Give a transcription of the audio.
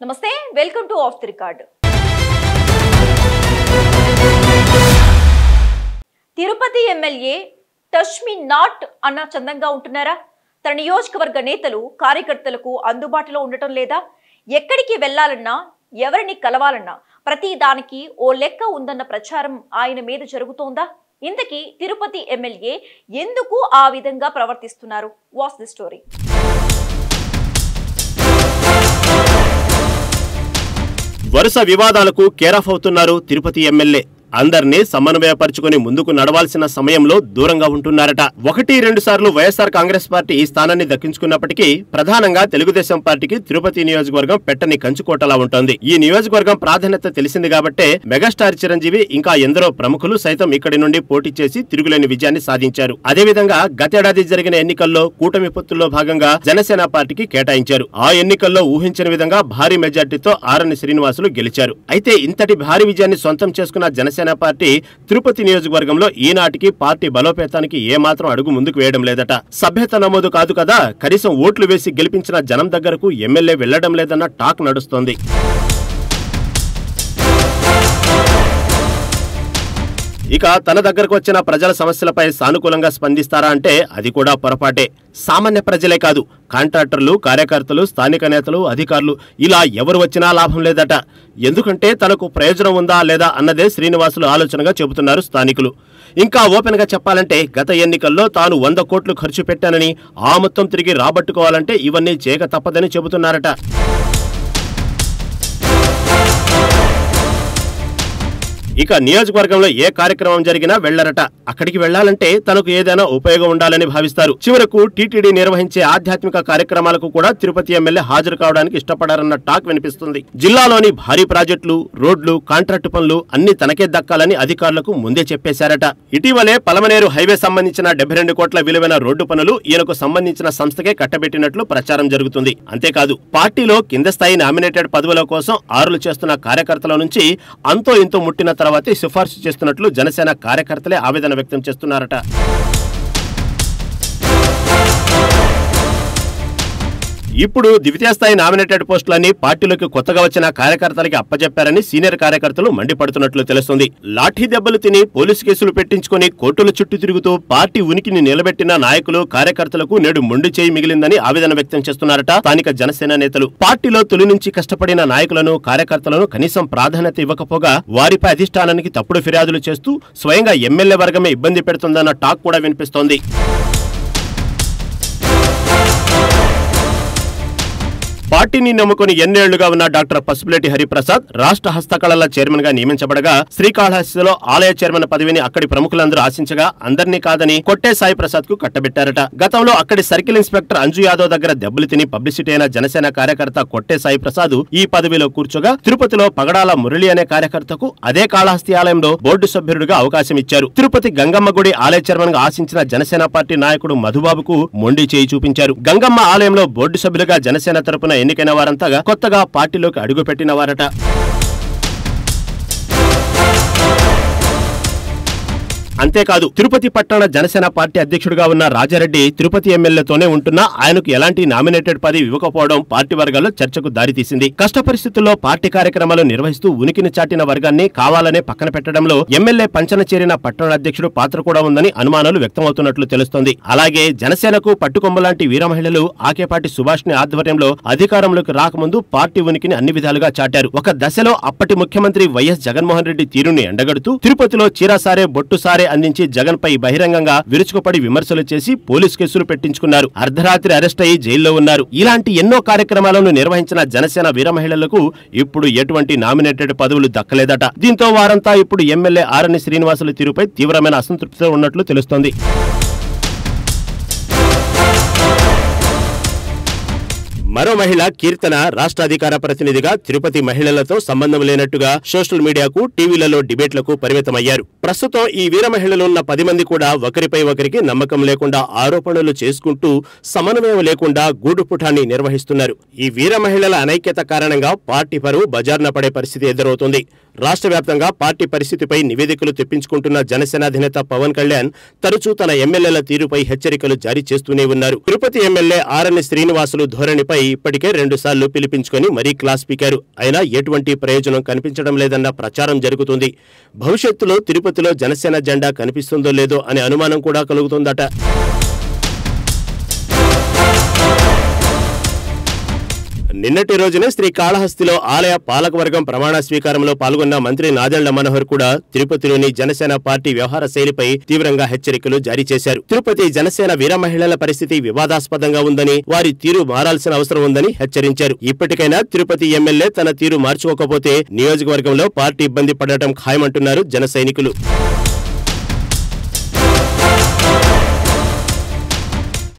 నమస్తే welcome to of the record. Tirupati MLA touch me not అన్న చందంగా ఉంటున్నారా? తన నియోజకవర్గ నేతలు కార్యకర్తలకు అందుబాటులో ఉండటం లేదా? ఎక్కడికి వెళ్లాలన్నా ఎవరిని కలవాలన్నా ప్రతి దానికి ఓ లెక్క ఉందన్న ప్రచారం ఆయన మీద జరుగుతోందా? ఇంతకీ తిరుపతి ఎమ్మెల్యే ఎందుకు ఆ విధంగా ప్రవర్తిస్తున్నారు? What's the story? వరుస వివాదాలకు కేరాఫ్ అవుతున్నారు తిరుపతి ఎమ్మెల్యే. అందర్నీ సమన్వయపరుచుకుని ముందుకు నడవాల్సిన సమయంలో దూరంగా ఉంటున్నారట. 1-2 సార్లు వైఎస్ఆర్ కాంగ్రెస్ పార్టీ ఈ స్థానాన్ని దక్కించుకున్నప్పటికీ ప్రధానంగా తెలుగుదేశం పార్టీకి తిరుపతి నియోజకవర్గం పెట్టని కంచుకోటలా ఉంటుంది. ఈ నియోజకవర్గం ప్రాధాన్యత తెలిసింది కాబట్టే మెగాస్టార్ చిరంజీవి ఇంకా ఎందరో ప్రముఖులు సైతం ఇక్కడి నుండి పోటీ చేసి తిరుగులేని విజయాన్ని సాధించారు. అదేవిధంగా గతేడాది జరిగిన ఎన్నికల్లో కూటమి పొత్తుల్లో భాగంగా జనసేన పార్టీకి కేటాయించారు. ఆ ఎన్నికల్లో ఊహించిన విధంగా భారీ మెజార్టీతో ఆరణి శ్రీనివాసులు గెలిచారు. అయితే ఇంతటి భారీ విజయాన్ని సొంతం చేసుకున్న జనసేన పార్టీ తిరుపతి నియోజకవర్గంలో ఈనాటికి పార్టీ బలోపేతానికి ఏమాత్రం అడుగు ముందుకు వేయడం లేదట. సభ్యత నమోదు కాదు కదా, కనీసం ఓట్లు వేసి గెలిపించిన జనం దగ్గరకు ఎమ్మెల్యే వెళ్లడం లేదన్న టాక్ నడుస్తోంది. ఇక తన దగ్గరకు వచ్చిన ప్రజల సమస్యలపై సానుకూలంగా స్పందిస్తారా అంటే అది కూడా పొరపాటే. సామాన్య ప్రజలే కాదు, కాంట్రాక్టర్లు, కార్యకర్తలు, స్థానిక నేతలు, అధికారులు ఇలా ఎవరు వచ్చినా లాభం లేదట. ఎందుకంటే తనకు ప్రయోజనం ఉందా లేదా అన్నదే శ్రీనివాసులు ఆలోచనగా చెబుతున్నారు స్థానికులు. ఇంకా ఓపెన్ గా చెప్పాలంటే గత ఎన్నికల్లో తాను 100 కోట్లు ఖర్చు పెట్టానని ఆ మొత్తం తిరిగి రాబట్టుకోవాలంటే ఇవన్నీ చేయక తప్పదని చెబుతున్నారట. ఇక నియోజకవర్గంలో ఏ కార్యక్రమం జరిగినా వెళ్లరట. అక్కడికి వెళ్లాలంటే తనకు ఏదైనా ఉపయోగం ఉండాలని భావిస్తారు. చివరకు టీటీడీ నిర్వహించే ఆధ్యాత్మిక కార్యక్రమాలకు కూడా తిరుపతి ఎమ్మెల్యే హాజరు కావడానికి ఇష్టపడారన్న టాక్ వినిపిస్తుంది. జిల్లాలోని భారీ ప్రాజెక్టులు, రోడ్లు, కాంట్రాక్టు పనులు అన్ని తనకే దక్కాలని అధికారులకు ముందే చెప్పేశారట. ఇటీవలే పలమనేరు హైవే సంబంధించిన 72 కోట్ల విలువైన రోడ్డు పనులు ఈయనకు సంబంధించిన సంస్థకే కట్టబెట్టినట్లు ప్రచారం జరుగుతుంది. అంతేకాదు పార్టీలో కింద స్థాయి నామినేటెడ్ పదవుల కోసం ఆరులు చేస్తున్న కార్యకర్తల నుంచి అంతో ఇంతో ముట్టిన తర్వాతే సిఫార్సు చేస్తున్నట్లు జనసేన కార్యకర్తలే ఆవేదన వ్యక్తం చేస్తున్నారట. ఇప్పుడు ద్వితీయ స్థాయి నామినేటెడ్ పోస్టులన్నీ పార్టీలోకి కొత్తగా వచ్చిన కార్యకర్తలకి అప్పచెప్పారని సీనియర్ కార్యకర్తలు మండిపడుతున్నట్లు తెలుస్తుంది. లాఠీ దెబ్బలు తిని పోలీసు కేసులు పెట్టించుకుని కోర్టుల చుట్టూ తిరుగుతూ పార్టీ ఉనికిని నిలబెట్టిన నాయకులు, కార్యకర్తలకు నేడు మొండి చేయి మిగిలిందని ఆవేదన వ్యక్తం చేస్తున్నారట స్థానిక జనసేన నేతలు. పార్టీలో తొలి నుంచి కష్టపడిన నాయకులను, కార్యకర్తలను కనీసం ప్రాధాన్యత ఇవ్వకపోగా వారిపై అధిష్టానానికి తప్పుడు ఫిర్యాదులు చేస్తూ స్వయంగా ఎమ్మెల్యే వర్గమే ఇబ్బంది పెడుతుందన్న టాక్ కూడా వినిపిస్తోంది. పార్టీని నమ్ముకుని ఎన్నేళ్లుగా ఉన్న డాక్టర్ పసుపులేటి హరిప్రసాద్ రాష్ట్ర హస్తకళల చైర్మన్ గా నియమించబడగా శ్రీకాళహస్తిలో ఆలయ చైర్మన్ పదవిని అక్కడి ప్రముఖులందరూ ఆశించగా అందరినీ కాదని కొట్టే సాయి ప్రసాద్ కు కట్టబెట్టారట. గతంలో అక్కడి సర్కిల్ ఇన్స్పెక్టర్ అంజు యాదవ్ దగ్గర దెబ్బలు తిని పబ్లిసిటీ అయిన జనసేన కార్యకర్త కొట్టే సాయి ప్రసాద్ ఈ పదవిలో కూర్చోగా తిరుపతిలో పగడాల మురళి అనే కార్యకర్తకు అదే కాళహస్తి ఆలయంలో బోర్డు సభ్యుడిగా అవకాశం ఇచ్చారు. తిరుపతి గంగమ్మ గుడి ఆలయ చైర్మన్ గా ఆశించిన జనసేన పార్టీ నాయకుడు మధుబాబుకు మొండి చేయి చూపించారు. గంగమ్మ ఆలయంలో బోర్డు సభ్యులుగా జనసేన తరపున ఎన్నికైన వారంతా కొత్తగా పార్టీలోకి అడుగుపెట్టిన వారట. అంతేకాదు తిరుపతి పట్టణ జనసేన పార్టీ అధ్యక్షుడిగా ఉన్న రాజారెడ్డి తిరుపతి ఎమ్మెల్యేతోనే ఉంటున్నా ఆయనకు ఎలాంటి నామినేటెడ్ పదవి ఇవ్వకపోవడం పార్టీ వర్గాల్లో చర్చకు దారితీసింది. కష్ట పరిస్థితుల్లో పార్టీ కార్యక్రమాలు నిర్వహిస్తూ ఉనికిని చాటిన వర్గాన్ని కావాలనే పక్కన పెట్టడంలో ఎమ్మెల్యే పంచన చేరిన పట్టణ అధ్యక్షుడు పాత్ర కూడా ఉందని అనుమానాలు వ్యక్తమవుతున్నట్లు తెలుస్తోంది. అలాగే జనసేనకు పట్టుకొమ్మలాంటి వీర మహిళలు ఆకేపాటి సుభాష్ని ఆధ్వర్యంలో అధికారంలోకి రాకముందు పార్టీ ఉనికిని అన్ని విధాలుగా చాటారు. ఒక దశలో అప్పటి ముఖ్యమంత్రి వైఎస్ జగన్మోహన్ రెడ్డి తీరుని ఎండగడుతూ తిరుపతిలో చీరాసారే బొట్టుసారే అందించి జగన్ పై బహిరంగంగా విరుచుకుపడి విమర్శలు చేసి పోలీసు కేసులు పెట్టించుకున్నారు. అర్ధరాత్రి అరెస్ట్ అయ్యి జైల్లో ఉన్నారు. ఇలాంటి ఎన్నో కార్యక్రమాలను నిర్వహించిన జనసేన వీర మహిళలకు ఇప్పుడు ఎటువంటి నామినేటెడ్ పదవులు దక్కలేదట. దీంతో వారంతా ఇప్పుడు ఎమ్మెల్యే ఆరణి శ్రీనివాసుల తీరుపై తీవ్రమైన అసంతృప్తితో ఉన్నట్లు తెలుస్తోంది. మరో మహిళ కీర్తన రాష్ట్ర అధికార ప్రతినిధిగా తిరుపతి మహిళలతో సంబంధం లేనట్టుగా సోషల్ మీడియాకు, టీవీలలో డిబేట్లకు పరిమితమయ్యారు. ప్రస్తుతం ఈ వీర మహిళలు ఉన్న 10 మంది కూడా ఒకరిపై ఒకరికి నమ్మకం లేకుండా ఆరోపణలు చేసుకుంటూ సమన్వయం లేకుండా గూడుపుఠాన్ని నిర్వహిస్తున్నారు. ఈ వీర మహిళల అనైక్యత కారణంగా పార్టీ పరువు బజార్న పడే పరిస్థితి ఎదురవుతుంది. రాష్ట్ర వ్యాప్తంగా పార్టీ పరిస్థితిపై నివేదికలు తెప్పించుకుంటున్న జనసేన అధినేత పవన్ కళ్యాణ్ తరచూ తన ఎమ్మెల్యేల తీరుపై హెచ్చరికలు జారీ చేస్తూనే ఉన్నారు. తిరుపతి ఎమ్మెల్యే ఆర్ఎన్ శ్రీనివాసులు ధోరణిపై ఇప్పటికే 2 సార్లు పిలిపించుకొని మరీ క్లాస్ పీకారు. అయినా ఎటువంటి ప్రయోజనం కనిపించడం లేదన్న ప్రచారం జరుగుతుంది. భవిష్యత్తులో తిరుపతిలో జనసేన జెండా కనిపిస్తుందో లేదో అనే అనుమానం కూడా కలుగుతుందట. నిన్నటి రోజునే శ్రీకాళహస్తిలో ఆలయ పాలకవర్గం ప్రమాణ స్వీకారంలో పాల్గొన్న మంత్రి నాదెళ్ల మనోహర్ కూడా తిరుపతిలోని జనసేన పార్టీ వ్యవహార శైలిపై తీవ్రంగా హెచ్చరికలు జారీ చేశారు. తిరుపతి జనసేన వీర మహిళల పరిస్థితి వివాదాస్పదంగా ఉందని, వారి తీరు మారాల్సిన అవసరం ఉందని హెచ్చరించారు. ఇప్పటికైనా తిరుపతి ఎమ్మెల్యే తన తీరు మార్చుకోకపోతే నియోజకవర్గంలో పార్టీ ఇబ్బంది పడటం ఖాయమంటున్నారు జన సైనికులు.